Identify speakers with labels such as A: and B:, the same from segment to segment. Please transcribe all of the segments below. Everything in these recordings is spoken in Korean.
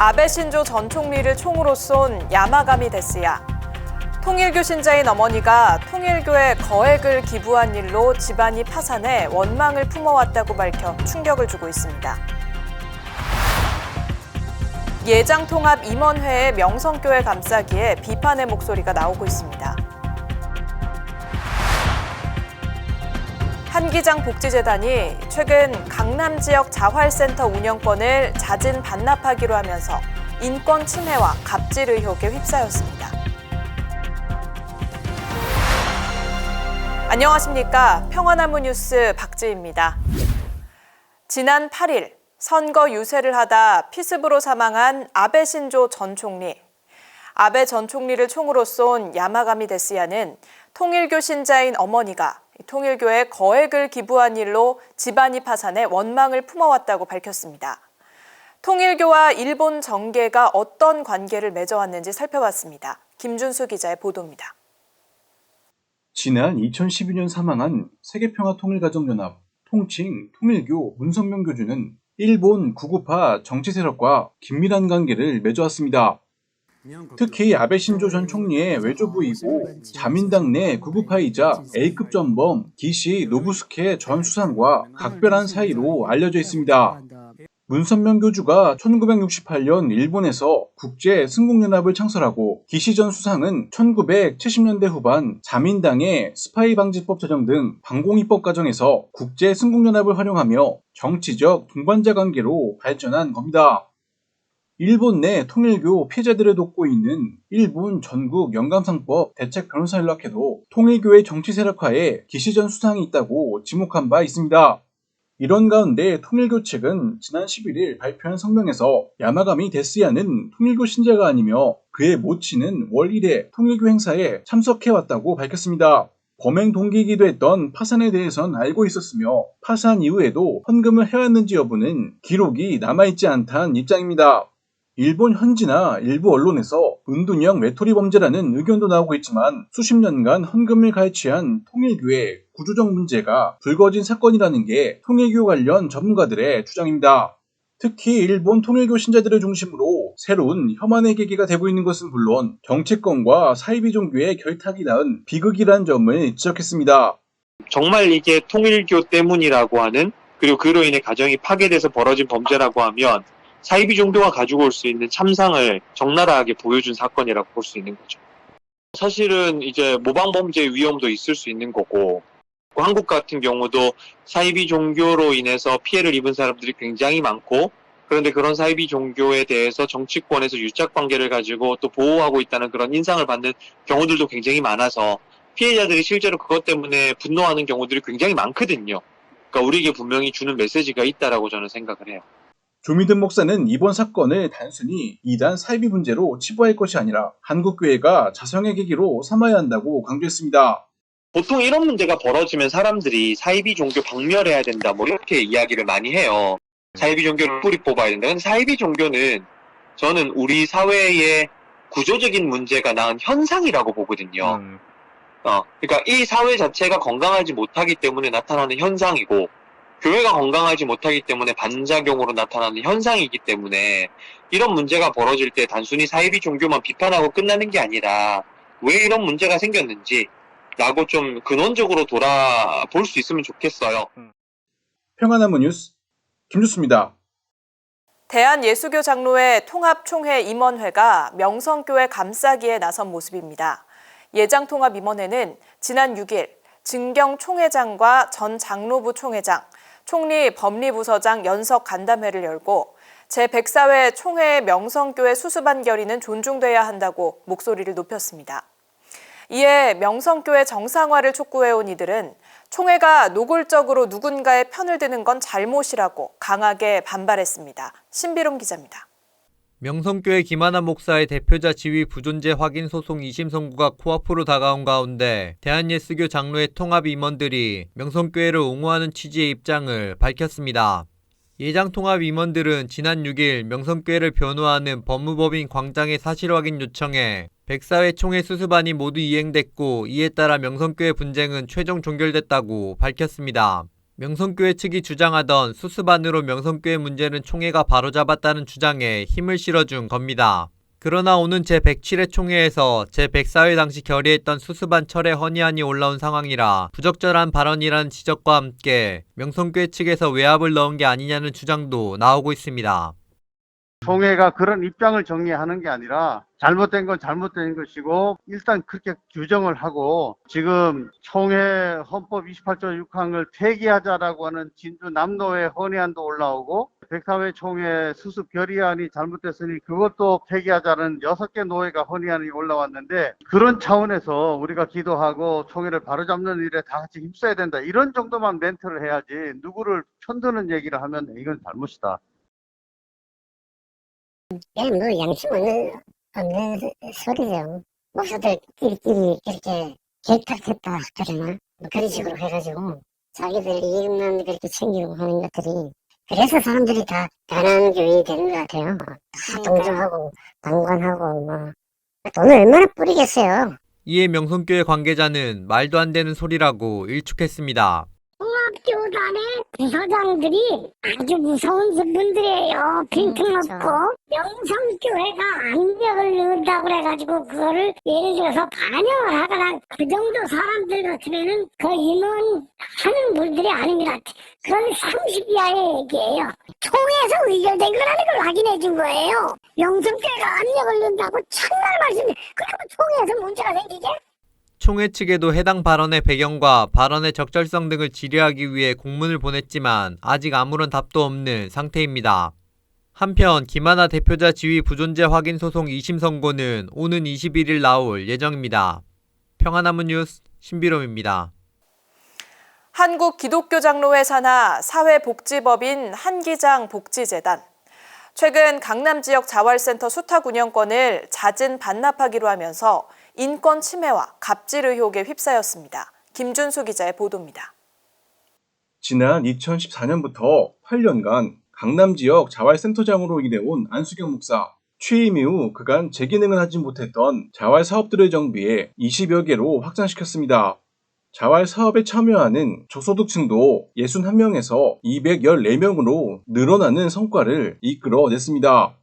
A: 아베 신조 전 총리를 총으로 쏜 야마가미 데스야. 통일교 신자인 어머니가 통일교에 거액을 기부한 일로 집안이 파산해 원망을 품어왔다고 밝혀 충격을 주고 있습니다. 예장통합 임원회의 명성교회 감싸기에 비판의 목소리가 나오고 있습니다. 한기장 복지재단이 최근 강남 지역 자활센터 운영권을 자진 반납하기로 하면서 인권 침해와 갑질 의혹에 휩싸였습니다. 안녕하십니까. 평화나무 뉴스 박지희입니다. 지난 8일 선거 유세를 하다 피습으로 사망한 아베 신조 전 총리. 아베 전 총리를 총으로 쏜 야마가미 데스야는 통일교 신자인 어머니가 통일교에 거액을 기부한 일로 집안이 파산해 원망을 품어왔다고 밝혔습니다. 통일교와 일본 정계가 어떤 관계를 맺어왔는지 살펴봤습니다. 김준수 기자의 보도입니다.
B: 지난 2012년 사망한 세계평화통일가정연합 통칭 통일교 문선명 교주는 일본 구구파 정치세력과 긴밀한 관계를 맺어왔습니다. 특히 아베 신조 전 총리의 외조부이고 자민당 내 구구파이자 A급 전범 기시 노부스케 전 수상과 각별한 사이로 알려져 있습니다. 문선명 교주가 1968년 일본에서 국제 승공연합을 창설하고 기시 전 수상은 1970년대 후반 자민당의 스파이 방지법 제정 등 방공위법 과정에서 국제 승공연합을 활용하며 정치적 동반자 관계로 발전한 겁니다. 일본 내 통일교 피해자들을 돕고 있는 일본 전국 영감상법 대책 변호사 연락회도 통일교의 정치 세력화에 기시 전 수상이 있다고 지목한 바 있습니다. 이런 가운데 통일교 측은 지난 11일 발표한 성명에서 야마가미 데스야는 통일교 신자가 아니며 그의 모친은 월 1회 통일교 행사에 참석해왔다고 밝혔습니다. 범행 동기이기도 했던 파산에 대해선 알고 있었으며 파산 이후에도 헌금을 해왔는지 여부는 기록이 남아있지 않다는 입장입니다. 일본 현지나 일부 언론에서 은둔형 외톨이 범죄라는 의견도 나오고 있지만 수십 년간 헌금을 갈취한 통일교의 구조적 문제가 불거진 사건이라는 게 통일교 관련 전문가들의 주장입니다. 특히 일본 통일교 신자들을 중심으로 새로운 혐한의 계기가 되고 있는 것은 물론 정치권과 사이비 종교의 결탁이 낳은 비극이라는 점을 지적했습니다.
C: 정말 이게 통일교 때문이라고 하는, 그리고 그로 인해 가정이 파괴돼서 벌어진 범죄라고 하면 사이비 종교가 가지고 올 수 있는 참상을 적나라하게 보여준 사건이라고 볼 수 있는 거죠. 사실은 이제 모방범죄의 위험도 있을 수 있는 거고, 한국 같은 경우도 사이비 종교로 인해서 피해를 입은 사람들이 굉장히 많고, 그런데 그런 사이비 종교에 대해서 정치권에서 유착 관계를 가지고 또 보호하고 있다는 그런 인상을 받는 경우들도 굉장히 많아서 피해자들이 실제로 그것 때문에 분노하는 경우들이 굉장히 많거든요. 그러니까 우리에게 분명히 주는 메시지가 있다라고 저는 생각을 해요.
B: 조미든 목사는 이번 사건을 단순히 이단 사이비 문제로 치부할 것이 아니라 한국교회가 자성의 계기로 삼아야 한다고 강조했습니다.
C: 보통 이런 문제가 벌어지면 사람들이 사이비 종교 박멸해야 된다, 뭐 이렇게 이야기를 많이 해요. 사이비 종교를 뿌리 뽑아야 된다. 근데 사이비 종교는 저는 우리 사회의 구조적인 문제가 낳은 현상이라고 보거든요. 그러니까 이 사회 자체가 건강하지 못하기 때문에 나타나는 현상이고, 교회가 건강하지 못하기 때문에 반작용으로 나타나는 현상이기 때문에 이런 문제가 벌어질 때 단순히 사이비 종교만 비판하고 끝나는 게 아니라 왜 이런 문제가 생겼는지 라고 좀 근원적으로 돌아볼 수 있으면 좋겠어요.
B: 평화나무 뉴스 김주수입니다.
A: 대한예수교 장로회 통합총회 임원회가 명성교회 감싸기에 나선 모습입니다. 예장통합임원회는 지난 6일 증경 총회장과 전 장로부 총회장, 총리 법리부서장 연석 간담회를 열고 제104회 총회의 명성교회 수습안 결의는 존중돼야 한다고 목소리를 높였습니다. 이에 명성교회 정상화를 촉구해온 이들은 총회가 노골적으로 누군가의 편을 드는 건 잘못이라고 강하게 반발했습니다. 신비롬 기자입니다.
D: 명성교회 김하나 목사의 대표자 지위 부존재 확인 소송 2심 선고가 코앞으로 다가온 가운데 대한예수교 장로회 통합 임원들이 명성교회를 옹호하는 취지의 입장을 밝혔습니다. 예장 통합 임원들은 지난 6일 명성교회를 변호하는 법무법인 광장의 사실 확인 요청에 104회 총회 수습안이 모두 이행됐고 이에 따라 명성교회 분쟁은 최종 종결됐다고 밝혔습니다. 명성교회 측이 주장하던 수습안으로 명성교회 문제는 총회가 바로잡았다는 주장에 힘을 실어준 겁니다. 그러나 오는 제107회 총회에서 제104회 당시 결의했던 수습안 철회 헌의안이 올라온 상황이라 부적절한 발언이라는 지적과 함께 명성교회 측에서 외압을 넣은 게 아니냐는 주장도 나오고 있습니다.
E: 총회가 그런 입장을 정리하는 게 아니라 잘못된 건 잘못된 것이고 일단 그렇게 규정을 하고 지금 총회 헌법 28조 6항을 폐기하자라고 하는 진주 남로의 헌의안도 올라오고 104회 총회 수습 결의안이 잘못됐으니 그것도 폐기하자는 6개 노회가 헌의안이 올라왔는데 그런 차원에서 우리가 기도하고 총회를 바로잡는 일에 다 같이 힘써야 된다. 이런 정도만 멘트를 해야지 누구를 편드는 얘기를 하면 이건 잘못이다.
F: 뭐 양심 없는 소리죠. 목사들끼리 그렇게 개탁했다 그러나 뭐 그런 식으로 해가지고 자기들 이익만 그렇게 챙기고 하는 것들이 그래서 사람들이 다 가난한 교인이 되는 것 같아요. 다 동조하고 방관하고 뭐 돈을 얼마나 뿌리겠어요.
D: 이에 명성교회 관계자는 말도 안 되는 소리라고 일축했습니다.
F: 교단의 부서장들이 아주 무서운 분들이에요. 빈틈 없고 명성교회가 압력을 넣는다고 그래가지고 그거를 예를 들어서 반영을 하거나 그 정도 사람들 같으면은 그 임원하는 분들이 아닙니다. 그건 30 이하의 얘기예요. 총회에서 의결된 거라는 걸 확인해 준 거예요. 명성교회가 압력을 넣는다고 첫날 말씀드려요. 그러면 총회에서 문제가 생기게?
D: 총회 측에도 해당 발언의 배경과 발언의 적절성 등을 질의하기 위해 공문을 보냈지만 아직 아무런 답도 없는 상태입니다. 한편 김하나 대표자 지위 부존재 확인 소송 2심 선고는 오는 21일 나올 예정입니다. 평안한문 뉴스 신비롬입니다.
A: 한국기독교장로회 산하 사회복지법인 한기장 복지재단. 최근 강남 지역 자활센터 수탁 운영권을 잦은 반납하기로 하면서 인권 침해와 갑질 의혹에 휩싸였습니다. 김준수 기자의 보도입니다.
B: 지난 2014년부터 8년간 강남 지역 자활센터장으로 일해온 안수경 목사. 취임 이후 그간 재기능을 하지 못했던 자활 사업들을 정비해 20여 개로 확장시켰습니다. 자활 사업에 참여하는 저소득층도 61명에서 214명으로 늘어나는 성과를 이끌어냈습니다.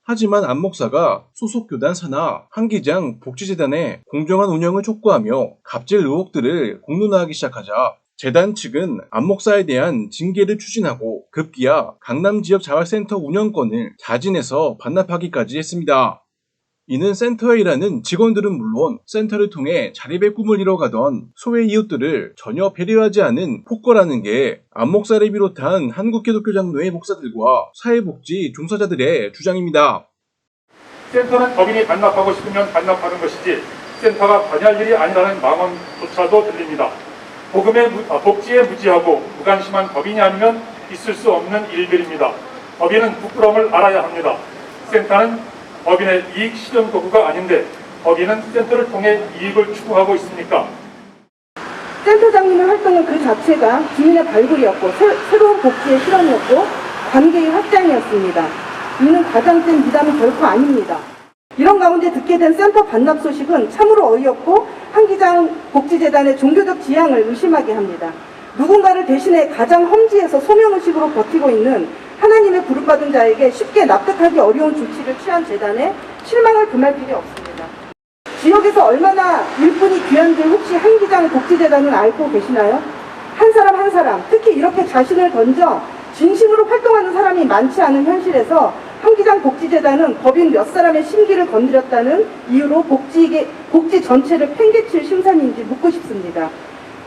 B: 하지만 안 목사가 소속 교단 산하 한기장 복지재단의 공정한 운영을 촉구하며 갑질 의혹들을 공론화하기 시작하자 재단 측은 안 목사에 대한 징계를 추진하고 급기야 강남 지역 자활센터 운영권을 자진해서 반납하기까지 했습니다. 이는 센터에 일하는 직원들은 물론 센터를 통해 자립의 꿈을 이뤄가던 소외 이웃들을 전혀 배려하지 않은 폭거라는 게 안 목사를 비롯한 한국기독교장로회 목사들과 사회복지 종사자들의 주장입니다.
G: 센터는 법인이 반납하고 싶으면 반납하는 것이지 센터가 관여할 일이 아니라는 망언조차도 들립니다. 복지에 무지하고 무관심한 법인이 아니면 있을 수 없는 일들입니다. 법인은 부끄러움을 알아야 합니다. 센터는 법인의 이익 실현 도구가 아닌데 법인은 센터를 통해 이익을 추구하고 있습니까?
H: 센터장님의 활동은 그 자체가 주민의 발굴이었고 새로운 복지의 실현이었고 관계의 확장이었습니다. 이는 과장된 미담이 결코 아닙니다. 이런 가운데 듣게 된 센터 반납 소식은 참으로 어이없고 한기장 복지재단의 종교적 지향을 의심하게 합니다. 누군가를 대신해 가장 험지에서 소명의식으로 버티고 있는 하나님의 부름받은 자에게 쉽게 납득하기 어려운 조치를 취한 재단에 실망을 금할 필요 없습니다. 지역에서 얼마나 일꾼이 귀한지 혹시 한기장 복지재단은 알고 계시나요? 한 사람 한 사람, 특히 이렇게 자신을 던져 진심으로 활동하는 사람이 많지 않은 현실에서 한기장 복지재단은 법인 몇 사람의 심기를 건드렸다는 이유로 복지 전체를 팽개칠 심산인지 묻고 싶습니다.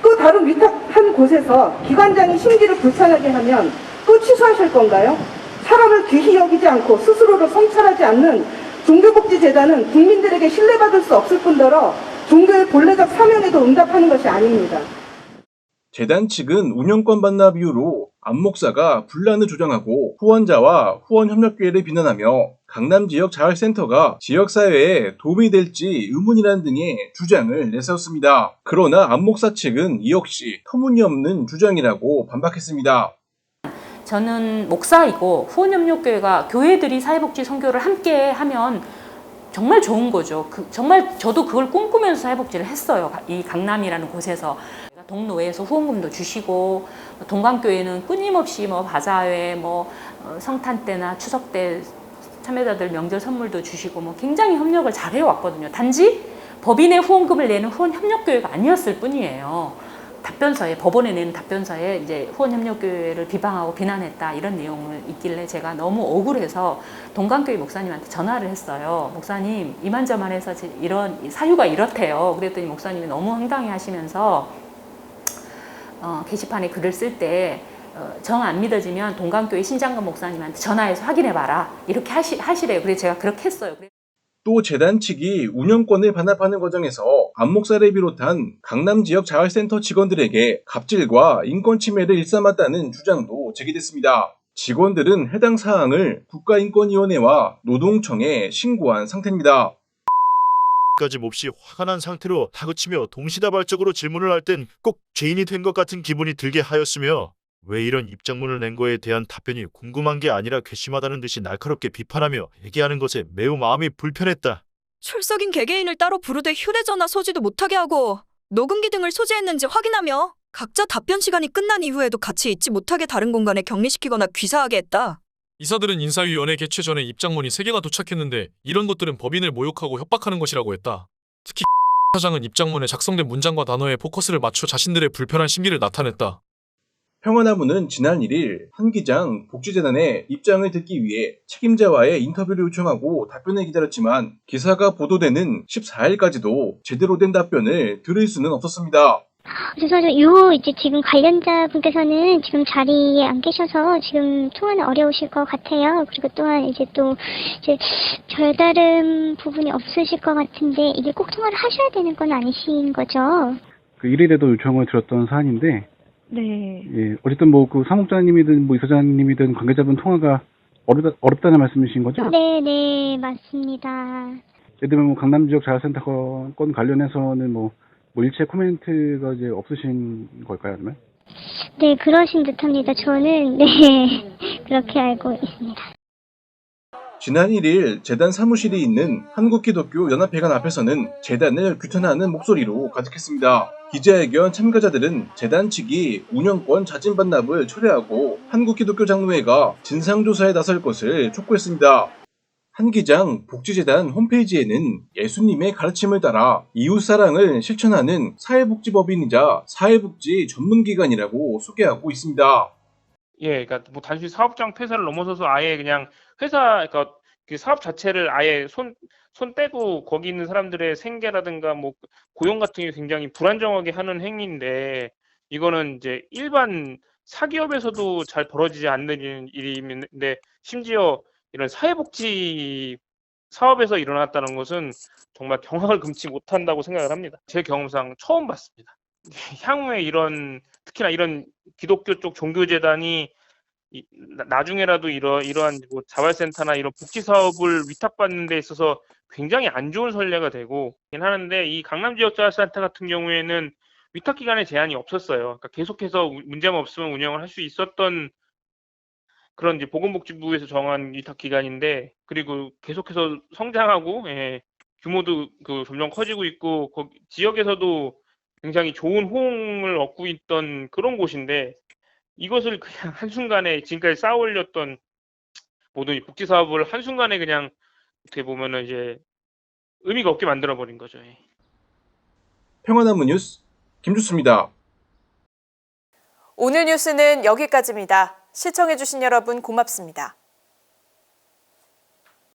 H: 또 다른 위탁한 곳에서 기관장이 심기를 불편하게 하면 또 취소하실 건가요? 사람을 귀히 여기지 않고 스스로를 성찰하지 않는 종교복지재단은 국민들에게 신뢰받을 수 없을 뿐더러 종교의 본래적 사명에도 응답하는 것이 아닙니다.
B: 재단 측은 운영권 반납 이유로 안 목사가 분란을 조장하고 후원자와 후원협력교회를 비난하며 강남 지역 자활센터가 지역사회에 도움이 될지 의문이라는 등의 주장을 내세웠습니다. 그러나 안 목사 측은 이 역시 터무니없는 주장이라고 반박했습니다.
I: 저는 목사이고 후원협력교회가 교회들이 사회복지 선교를 함께 하면 정말 좋은 거죠. 정말 저도 그걸 꿈꾸면서 사회복지를 했어요. 이 강남이라는 곳에서. 동노회에서 후원금도 주시고 동강교회는 끊임없이 뭐 바자회, 뭐 성탄 때나 추석 때 참여자들 명절 선물도 주시고 뭐 굉장히 협력을 잘 해왔거든요. 단지 법인의 후원금을 내는 후원협력교회가 아니었을 뿐이에요. 답변서에 법원에 내는 답변서에 이제 후원협력교회를 비방하고 비난했다 이런 내용을 있길래 제가 너무 억울해서 동강교회 목사님한테 전화를 했어요. 목사님 이만저만해서 이런 사유가 이렇대요. 그랬더니 목사님이 너무 황당해하시면서 게시판에 글을 쓸 때 정 안 믿어지면 동강교회 신장금 목사님한테 전화해서 확인해봐라 이렇게 하시래요. 그래서 제가 그렇게 했어요.
B: 또 재단 측이 운영권을 반납하는 과정에서 안 목사를 비롯한 강남 지역 자활센터 직원들에게 갑질과 인권 침해를 일삼았다는 주장도 제기됐습니다. 직원들은 해당 사항을 국가인권위원회와 노동청에 신고한 상태입니다.
J: 까지 몹시 화가 난 상태로 다그치며 동시다발적으로 질문을 할 땐 꼭 죄인이 된 것 같은 기분이 들게 하였으며 왜 이런 입장문을 낸 거에 대한 답변이 궁금한 게 아니라 괘씸하다는 듯이 날카롭게 비판하며 얘기하는 것에 매우 마음이 불편했다.
K: 출석인 개개인을 따로 부르되 휴대전화 소지도 못하게 하고 녹음기 등을 소지했는지 확인하며 각자 답변 시간이 끝난 이후에도 같이 있지 못하게 다른 공간에 격리시키거나 귀사하게 했다.
L: 이사들은 인사위원회 개최 전에 입장문이 3개가 도착했는데 이런 것들은 법인을 모욕하고 협박하는 것이라고 했다. 특히 사장은 입장문에 작성된 문장과 단어에 포커스를 맞춰 자신들의 불편한 심기를 나타냈다.
B: 평화나무는 지난 1일 한 기장 복지재단의 입장을 듣기 위해 책임자와의 인터뷰를 요청하고 답변을 기다렸지만 기사가 보도되는 14일까지도 제대로 된 답변을 들을 수는 없었습니다.
F: 그래서 이제 지금 관련자분께서는 지금 자리에 안 계셔서 지금 통화는 어려우실 것 같아요. 그리고 또한 이제 별다른 부분이 없으실 것 같은데 이게 꼭 통화를 하셔야 되는 건 아니신 거죠?
M: 그 1일에도 요청을 드렸던 사안인데
F: 네.
M: 예, 어쨌든 뭐 그 사무장님이든 뭐 이사장님이든 관계자분 통화가 어렵다는 말씀이신 거죠?
F: 네, 맞습니다.
M: 예를 들면 뭐 강남 지역 자활센터 건 관련해서는 뭐 일체 코멘트가 이제 없으신 걸까요, 아니면?
F: 네, 그러신 듯합니다. 저는 그렇게 알고 있습니다.
B: 지난 1일 재단 사무실이 있는 한국기독교연합회관 앞에서는 재단을 규탄하는 목소리로 가득했습니다. 기자회견 참가자들은 재단 측이 운영권 자진 반납을 철회하고 한국기독교장로회가 진상조사에 나설 것을 촉구했습니다. 한 기장 복지재단 홈페이지에는 예수님의 가르침을 따라 이웃사랑을 실천하는 사회복지법인이자 사회복지 전문기관이라고 소개하고 있습니다.
N: 예, 그러니까 뭐 단순히 사업장 폐쇄를 넘어서서 아예 그냥 그러니까 그 사업 자체를 아예 손 떼고 거기 있는 사람들의 생계라든가 뭐 고용 같은 게 굉장히 불안정하게 하는 행위인데 이거는 이제 일반 사기업에서도 잘 벌어지지 않는 일인데 심지어 이런 사회복지 사업에서 일어났다는 것은 정말 경악을 금치 못한다고 생각을 합니다. 제 경험상 처음 봤습니다. 향후에 특히나 이런 기독교 쪽 종교재단이 나중에라도 이러한 뭐 자활센터나 이런 복지 사업을 위탁받는 데 있어서 굉장히 안 좋은 선례가 되고 하는데 이 강남 지역 자활센터 같은 경우에는 위탁 기간에 제한이 없었어요. 그러니까 계속해서 문제가 없으면 운영을 할 수 있었던 그런 이제 보건복지부에서 정한 위탁 기간인데 그리고 계속해서 성장하고 규모도 점점 커지고 있고 지역에서도 굉장히 좋은 호응을 얻고 있던 그런 곳인데 이것을 그냥 한순간에 지금까지 쌓아올렸던 모든 복지 사업을 한순간에 그냥 어떻게 보면은 이제 의미가 없게 만들어버린 거죠.
B: 평화나무 뉴스 김주수입니다.
A: 오늘 뉴스는 여기까지입니다. 시청해주신 여러분 고맙습니다.